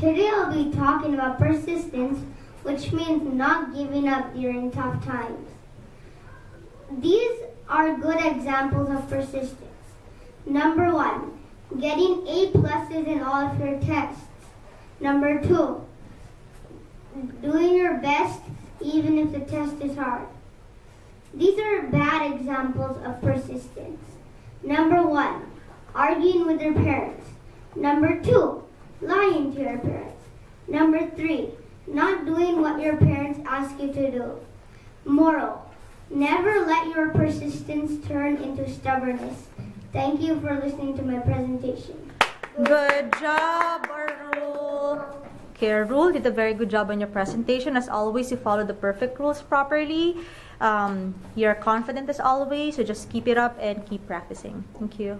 Today I'll be talking about persistence, which means not giving up during tough times. These are good examples of persistence. Number 1, getting A+ in all of your tests. Number 2, doing your best even if the test is hard. These are bad examples of persistence. Number 1, arguing with your parents. Number 2, lying to your parents. Number 3, not doing what your parents ask you to do. Moral: never let your persistence turn into stubbornness. Thank you for listening to my presentation. Good job, Arul. Okay, Arul did a very good job on your presentation. As always, you follow the perfect rules properly. You're confident as always, so just keep it up and keep practicing. Thank you.